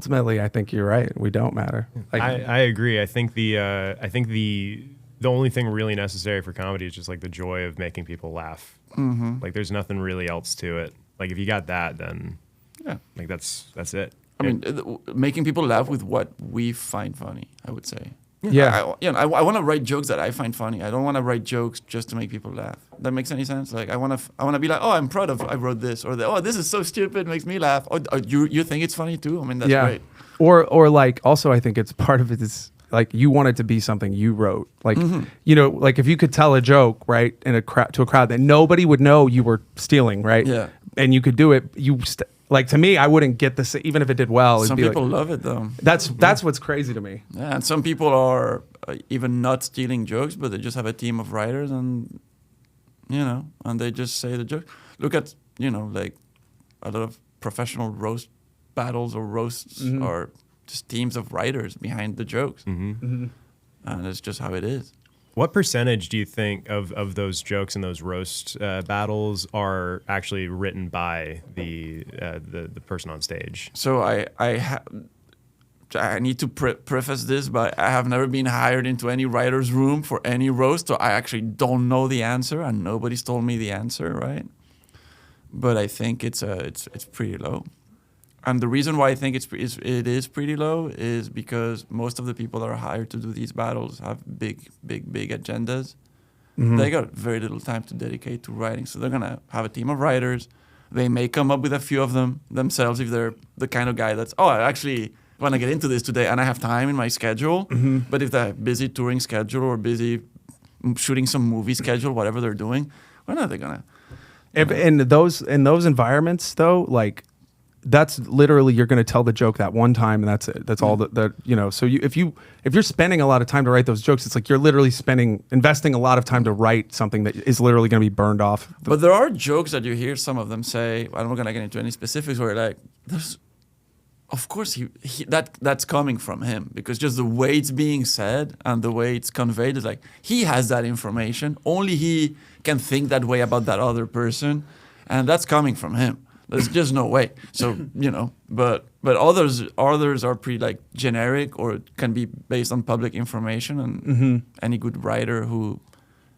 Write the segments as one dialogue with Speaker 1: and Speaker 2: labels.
Speaker 1: ultimately, I think you're right. We don't matter. Like,
Speaker 2: I agree. I think the only thing really necessary for comedy is just like the joy of making people laugh.
Speaker 3: Mm-hmm.
Speaker 2: Like there's nothing really else to it. Like if you got that, then like that's it.
Speaker 3: I mean, making people laugh with what we find funny, I would say.
Speaker 1: Yeah.
Speaker 3: I want to write jokes that I find funny. I don't want to write jokes just to make people laugh. That makes any sense? Like I want to be like, oh, I'm proud of I wrote this, or oh, this is so stupid, makes me laugh. Oh, you think it's funny too? I mean, that's great.
Speaker 1: Or like also, I think it's part of it is like you want it to be something you wrote. Like you know, like if you could tell a joke right in to a crowd that nobody would know you were stealing, right?
Speaker 3: Yeah.
Speaker 1: And you could do it. Like to me, I wouldn't get this even if it did well.
Speaker 3: Some people love it though.
Speaker 1: That's what's crazy to me.
Speaker 3: Yeah, and some people are even not stealing jokes, but they just have a team of writers, and and they just say the joke. Look at like a lot of professional roast battles or roasts are just teams of writers behind the jokes, and it's just how it is.
Speaker 2: What percentage do you think of those jokes and those roast battles are actually written by the person on stage?
Speaker 3: So I need to preface this, but I have never been hired into any writer's room for any roast, so I actually don't know the answer, and nobody's told me the answer, right? But I think it's pretty low. And the reason why I think it is pretty low is because most of the people that are hired to do these battles have big agendas. They got very little time to dedicate to writing, so they're gonna have a team of writers. They may come up with a few of them themselves if they're the kind of guy that's I actually want to get into this today and I have time in my schedule. But if they're busy touring schedule or busy shooting some movie schedule, whatever they're doing, when are they gonna?
Speaker 1: In those environments, though, like. That's literally you're going to tell the joke that one time and that's it. That's all that So if you're spending a lot of time to write those jokes, it's like you're literally investing a lot of time to write something that is literally going to be burned off.
Speaker 3: But there are jokes that you hear some of them say. I'm not going to get into any specifics where like of course that's coming from him because just the way it's being said and the way it's conveyed is like he has that information. Only he can think that way about that other person, and that's coming from him. There's just no way. So, but others are pretty like generic or can be based on public information, and any good writer who,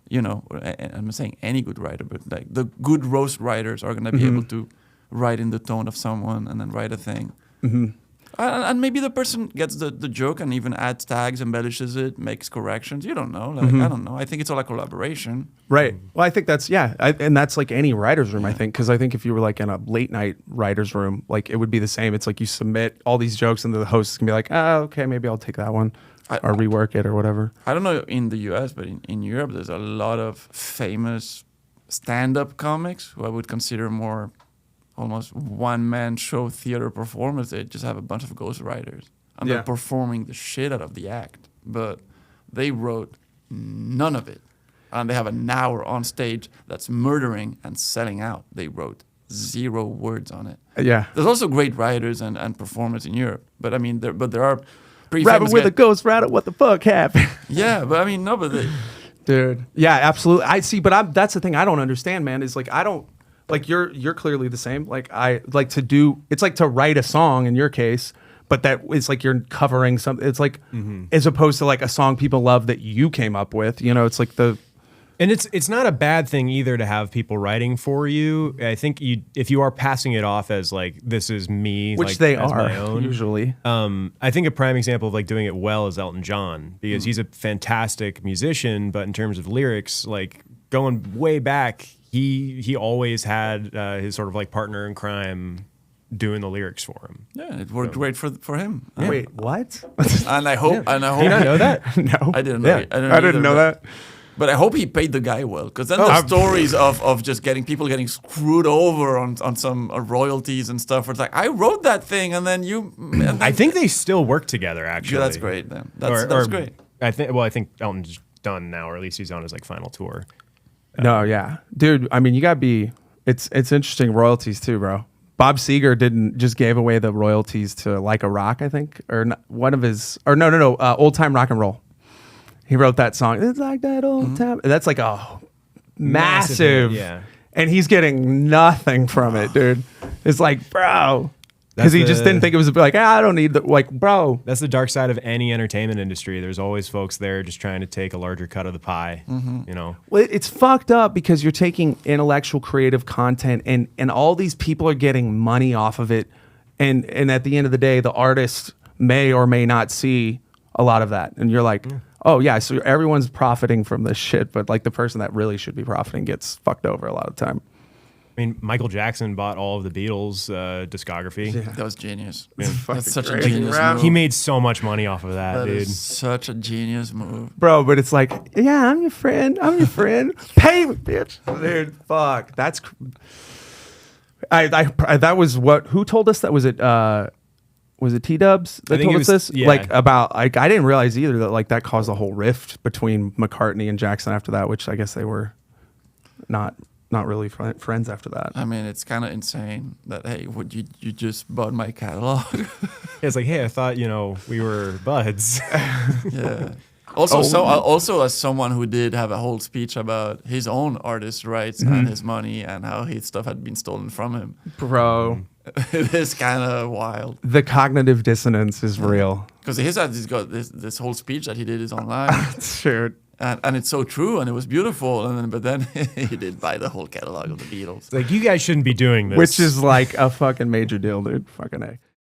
Speaker 3: I'm not saying any good writer, but like the good roast writers are going to be able to write in the tone of someone and then write a thing. And maybe the person gets the joke and even adds tags, embellishes it, makes corrections. You don't know. Like I don't know. I think it's all a collaboration.
Speaker 1: Right. Well, I think that's and that's like any writer's room. I think because I think if you were like in a late night writer's room, like it would be the same. It's like you submit all these jokes and the host can be like, okay, maybe I'll take that one or rework it or whatever.
Speaker 3: I don't know in the U.S., but in Europe, there's a lot of famous stand-up comics who I would consider more. Almost one-man show theater performers. They just have a bunch of ghostwriters. And they're performing the shit out of the act. But they wrote none of it. And they have an hour on stage that's murdering and selling out. They wrote 0 words on it.
Speaker 1: Yeah.
Speaker 3: There's also great writers and performers in Europe. But I mean, there are pretty
Speaker 1: Rabbit
Speaker 3: famous
Speaker 1: with a ghost rabbit, what the fuck happened?
Speaker 3: Yeah, but I mean, no, but
Speaker 1: dude. Yeah, absolutely. I see, but that's the thing I don't understand, man, is like I don't. Like you're clearly the same. Like I like to do. It's like to write a song in your case, but that it's like you're covering something. It's like as opposed to like a song people love that you came up with. It's like
Speaker 2: and it's not a bad thing either to have people writing for you. I think if you are passing it off as like this is me,
Speaker 1: which
Speaker 2: like,
Speaker 1: they
Speaker 2: as
Speaker 1: are
Speaker 2: my own,
Speaker 1: usually.
Speaker 2: I think a prime example of like doing it well is Elton John because he's a fantastic musician, but in terms of lyrics, like going way back. He always had his sort of like partner in crime doing the lyrics for him.
Speaker 3: Yeah, it worked great for him.
Speaker 1: Yeah. Wait, what?
Speaker 3: And I hope.
Speaker 2: Do you not know that?
Speaker 1: No,
Speaker 3: I didn't know.
Speaker 1: I didn't know that.
Speaker 3: But I hope he paid the guy well, because then the stories of just people getting screwed over on some royalties and stuff. Where it's like I wrote that thing, and then you. And then
Speaker 2: I think they still work together. Actually,
Speaker 3: yeah, that's great. Then that's great.
Speaker 2: I think Elton's done now, or at least he's on his like final tour.
Speaker 1: No, yeah, dude. I mean, you gotta be. It's interesting royalties too, bro. Bob Seger just gave away the royalties to Like a Rock, I think, or one of his, or no, Old Time Rock and Roll. He wrote that song. It's like that old time. That's like a massive,
Speaker 2: yeah.
Speaker 1: And he's getting nothing from it, dude. It's like, bro, because he just didn't think it was like, I don't need the, like, bro.
Speaker 2: That's the dark side of any entertainment industry. There's always folks there just trying to take a larger cut of the pie. You know,
Speaker 1: Well, it's fucked up because you're taking intellectual, creative content, and all these people are getting money off of it, and at the end of the day, the artist may or may not see a lot of that, and you're like, oh yeah, so everyone's profiting from this shit, but like the person that really should be profiting gets fucked over a lot of the time.
Speaker 2: I mean, Michael Jackson bought all of the Beatles discography.
Speaker 3: That was genius.
Speaker 1: fucking
Speaker 3: That's such a
Speaker 1: great.
Speaker 3: genius
Speaker 1: Like,
Speaker 3: move.
Speaker 2: He made so much money off of that,
Speaker 3: That
Speaker 2: dude.
Speaker 3: is such a genius move.
Speaker 1: Bro, but it's like, yeah, I'm your friend. I'm your friend. Pay me, bitch. Dude, fuck. That's. I that was what. Who told us that? Was it T-Dubs that
Speaker 2: I think
Speaker 1: told
Speaker 2: it
Speaker 1: us
Speaker 2: was-
Speaker 1: this?
Speaker 2: yeah.
Speaker 1: Like about like I didn't realize either that like that caused a whole rift between McCartney and Jackson after that, which I guess they were not really friends after that.
Speaker 3: I mean, it's kind of insane that, hey, would you just bought my catalog?
Speaker 2: It's like, hey, I thought, we were buds.
Speaker 3: Yeah. Also, also as someone who did have a whole speech about his own artist rights and his money and how his stuff had been stolen from him,
Speaker 1: Bro,
Speaker 3: it is kind of wild.
Speaker 1: the cognitive dissonance is real.
Speaker 3: Because he's got this whole speech that he did is online,
Speaker 1: Sure.
Speaker 3: and it's so true, and it was beautiful. But then he did buy the whole catalog of the Beatles.
Speaker 2: Like, you guys shouldn't be doing this.
Speaker 1: Which is like a fucking major deal, dude. Fucking A.